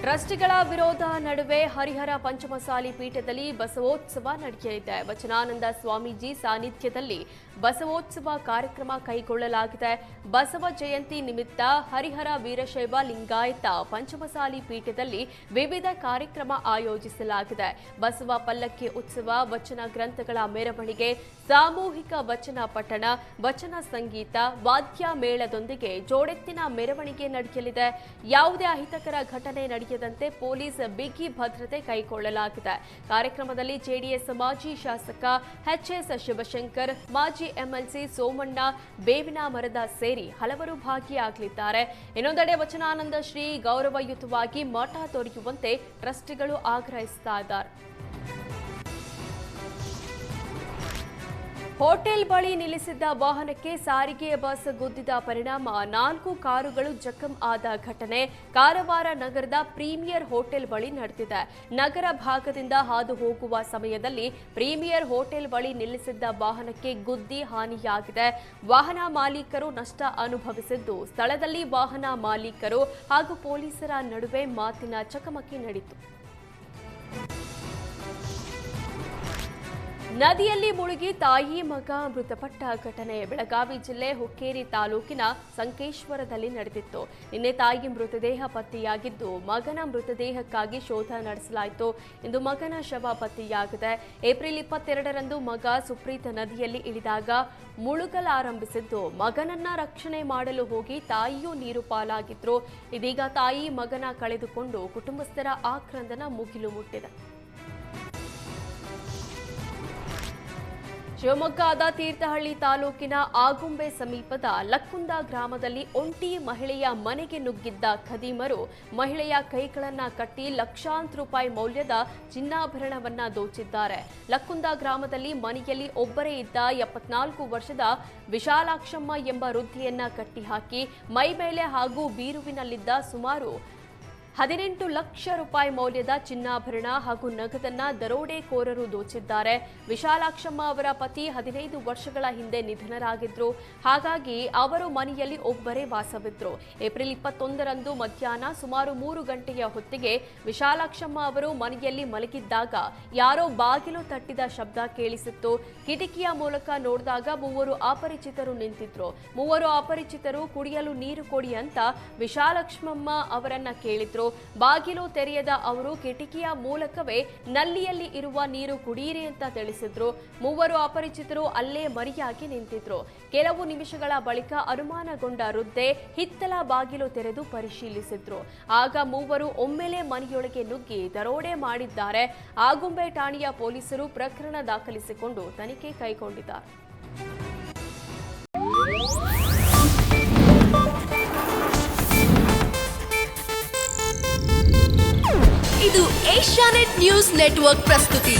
ಟ್ರಸ್ಟಿಗಳ ವಿರೋಧ ನಡುವೆ ಹರಿಹರ ಪಂಚಮಸಾಲಿ ಪೀಠದಲ್ಲಿ ಬಸವೋತ್ಸವ ನಡೆಯಲಿದೆ. ವಚನಾನಂದ ಸ್ವಾಮೀಜಿ ಸಾನ್ನಿಧ್ಯದಲ್ಲಿ ಬಸವೋತ್ಸವ ಕಾರ್ಯಕ್ರಮ ಕೈಗೊಳ್ಳಲಾಗಿದೆ. ಬಸವ ಜಯಂತಿ ನಿಮಿತ್ತ ಹರಿಹರ ವೀರಶೈವ ಲಿಂಗಾಯತ ಪಂಚಮಸಾಲಿ ಪೀಠದಲ್ಲಿ ವಿವಿಧ ಕಾರ್ಯಕ್ರಮ ಆಯೋಜಿಸಲಾಗಿದೆ. ಬಸವ ಪಲ್ಲಕ್ಕಿ ಉತ್ಸವ, ವಚನ ಗ್ರಂಥಗಳ ಮೆರವಣಿಗೆ, ಸಾಮೂಹಿಕ ವಚನ ಪಠಣ, ವಚನ ಸಂಗೀತ, ವಾದ್ಯ ಮೇಳದೊಂದಿಗೆ ಜೋಡೆತ್ತಿನ ಮೆರವಣಿಗೆ ನಡೆಯಲಿದೆ. ಯಾವುದೇ ಅಹಿತಕರ ಘಟನೆ ನಡೆಯದಂತೆ ಪೊಲೀಸ್ ಬಿಗಿ ಭದ್ರತೆ ಕೈಗೊಳ್ಳಲಾಗಿದೆ. ಕಾರ್ಯಕ್ರಮದಲ್ಲಿ ಜೆಡಿಎಸ್ ಮಾಜಿ ಶಾಸಕ ಎಚ್ಎಸ್ ಶಿವಶಂಕರ್, ಮಾಜಿ ಎಂಎಲ್ಸಿ ಸೋಮಣ್ಣ, ಬೇವಿನ ಮರದ ಸೇರಿ ಹಲವರು ಭಾಗಿಯಾಗಲಿದ್ದಾರೆ. ಇನ್ನೊಂದೆಡೆ ವಚನಾನಂದ ಶ್ರೀ ಗೌರವಯುತವಾಗಿ ಮಠ ತೊರೆಯುವಂತೆ ಟ್ರಸ್ಟಿಗಳು ಆಗ್ರಹಿಸಿದ್ದಾರೆ. ಹೋಟೆಲ್ ಬಳಿ ನಿಲ್ಲಿಸಿದ್ದ ವಾಹನಕ್ಕೆ ಸಾರಿಗೆ ಬಸ್ ಗುದ್ದಿದ ಪರಿಣಾಮ 4 ಕಾರುಗಳು ಜಖಂ ಆದ ಘಟನೆ ಕಾರವಾರ ನಗರದ ಪ್ರೀಮಿಯರ್ ಹೋಟೆಲ್ ಬಳಿ ನಡೆದಿದೆ. ನಗರ ಭಾಗದಿಂದ ಹಾದು ಹೋಗುವ ಸಮಯದಲ್ಲಿ ಪ್ರೀಮಿಯರ್ ಹೋಟೆಲ್ ಬಳಿ ನಿಲ್ಲಿಸಿದ್ದ ವಾಹನಕ್ಕೆ ಗುದ್ದಿ ಹಾನಿಯಾಗಿದೆ. ವಾಹನ ಮಾಲೀಕರು ನಷ್ಟ ಅನುಭವಿಸಿದ್ದು, ಸ್ಥಳದಲ್ಲಿ ವಾಹನ ಮಾಲೀಕರು ಹಾಗೂ ಪೊಲೀಸರ ನಡುವೆ ಮಾತಿನ ಚಕಮಕಿ ನಡೆಯಿತು. ನದಿಯಲ್ಲಿ ಮುಳುಗಿ ತಾಯಿ ಮಗ ಮೃತಪಟ್ಟ ಘಟನೆ ಬೆಳಗಾವಿ ಜಿಲ್ಲೆ ಹುಕ್ಕೇರಿ ತಾಲೂಕಿನ ಸಂಕೇಶ್ವರದಲ್ಲಿ ನಡೆದಿತ್ತು. ನಿನ್ನೆ ತಾಯಿ ಮೃತದೇಹ ಪತ್ತೆಯಾಗಿದ್ದು, ಮಗನ ಮೃತದೇಹಕ್ಕಾಗಿ ಶೋಧ ನಡೆಸಲಾಯಿತು. ಇಂದು ಮಗನ ಶವ ಪತ್ತೆಯಾಗಿದೆ. ಏಪ್ರಿಲ್ 22ರಂದು ಮಗ ಸುಪ್ರೀತ್ ನದಿಯಲ್ಲಿ ಇಳಿದಾಗ ಮುಳುಗಲಾರಂಭಿಸಿದ್ದು, ಮಗನನ್ನ ರಕ್ಷಣೆ ಮಾಡಲು ಹೋಗಿ ತಾಯಿಯೂ ನೀರು ಪಾಲಾಗಿದ್ರು. ಇದೀಗ ತಾಯಿ ಮಗನ ಕಳೆದುಕೊಂಡು ಕುಟುಂಬಸ್ಥರ ಆಕ್ರಂದನ ಮುಗಿಲು ಮುಟ್ಟಿದೆ. ಶಿವಮೊಗ್ಗದ ತೀರ್ಥಹಳ್ಳಿ ತಾಲೂಕಿನ ಆಗುಂಬೆ ಸಮೀಪದ ಲಕ್ಕುಂದ ಗ್ರಾಮದಲ್ಲಿ ಒಂಟಿ ಮಹಿಳೆಯ ಮನೆಗೆ ನುಗ್ಗಿದ್ದ ಖದೀಮರು ಮಹಿಳೆಯ ಕೈಗಳನ್ನ ಕಟ್ಟಿ ಲಕ್ಷಾಂತರ ರೂಪಾಯಿ ಮೌಲ್ಯದ ಚಿನ್ನಾಭರಣವನ್ನ ದೋಚಿದ್ದಾರೆ. ಲಕ್ಕುಂದ ಗ್ರಾಮದಲ್ಲಿ ಮನೆಯಲ್ಲಿ ಒಬ್ಬರೇ ಇದ್ದ 74 ವರ್ಷದ ವಿಶಾಲಾಕ್ಷಮ್ಮ ಎಂಬ ವೃದ್ಧೆಯನ್ನ ಕಟ್ಟಿಹಾಕಿ ಮೈ ಮೇಲೆ ಹಾಗೂ ಬೀರುವಿನಲ್ಲಿದ್ದ ಸುಮಾರು 18 ಲಕ್ಷ ರೂಪಾಯಿ ಮೌಲ್ಯದ ಚಿನ್ನಾಭರಣ ಹಾಗೂ ನಗದನ್ನ ದರೋಡೆಕೋರರು ದೋಚಿದ್ದಾರೆ. ವಿಶಾಲಾಕ್ಷಮ್ಮ ಅವರ ಪತಿ 15 ವರ್ಷಗಳ ಹಿಂದೆ ನಿಧನರಾಗಿದ್ರು. ಹಾಗಾಗಿ ಅವರು ಮನೆಯಲ್ಲಿ ಒಬ್ಬರೇ ವಾಸವಿದ್ರು. ಏಪ್ರಿಲ್ 21ರಂದು ಮಧ್ಯಾಹ್ನ ಸುಮಾರು 3 ಗಂಟೆಯ ಹೊತ್ತಿಗೆ ವಿಶಾಲಾಕ್ಷಮ್ಮ ಅವರು ಮನೆಯಲ್ಲಿ ಮಲಗಿದ್ದಾಗ ಯಾರೋ ಬಾಗಿಲು ತಟ್ಟಿದ ಶಬ್ದ ಕೇಳಿಸಿತ್ತು. ಕಿಟಕಿಯ ಮೂಲಕ ನೋಡಿದಾಗ 3 ಅಪರಿಚಿತರು ನಿಂತಿದ್ರು. 3 ಅಪರಿಚಿತರು ಕುಡಿಯಲು ನೀರು ಕೊಡಿ ಅಂತ ವಿಶಾಲಾಕ್ಷಮ್ಮ ಅವರನ್ನ ಕೇಳಿದ್ರು. ಬಾಗಿಲು ತೆರೆಯದ ಅವರು ಕಿಟಕಿಯ ಮೂಲಕವೇ ನಲ್ಲಿಯಲ್ಲಿ ಇರುವ ನೀರು ಕುಡಿಯಿರಿ ಅಂತ ತಿಳಿಸಿದ್ರು. 3 ಅಪರಿಚಿತರು ಅಲ್ಲೇ ಮರೆಯಾಗಿ ನಿಂತಿದ್ರು. ಕೆಲವು ನಿಮಿಷಗಳ ಬಳಿಕ ಅನುಮಾನಗೊಂಡ ವೃದ್ಧೆ ಹಿತ್ತಲ ಬಾಗಿಲು ತೆರೆದು ಪರಿಶೀಲಿಸಿದ್ರು. ಆಗ 3 ಒಮ್ಮೆಲೆ ಮನೆಯೊಳಗೆ ನುಗ್ಗಿ ದರೋಡೆ ಮಾಡಿದ್ದಾರೆ. ಆಗುಂಬೆ ಠಾಣೆಯ ಪೊಲೀಸರು ಪ್ರಕರಣ ದಾಖಲಿಸಿಕೊಂಡು ತನಿಖೆ ಕೈಗೊಂಡಿದ್ದಾರೆ. ಇದು ಏಷ್ಯಾನೆಟ್ ನ್ಯೂಸ್ ನೆಟ್ವರ್ಕ್ ಪ್ರಸ್ತುತಿ.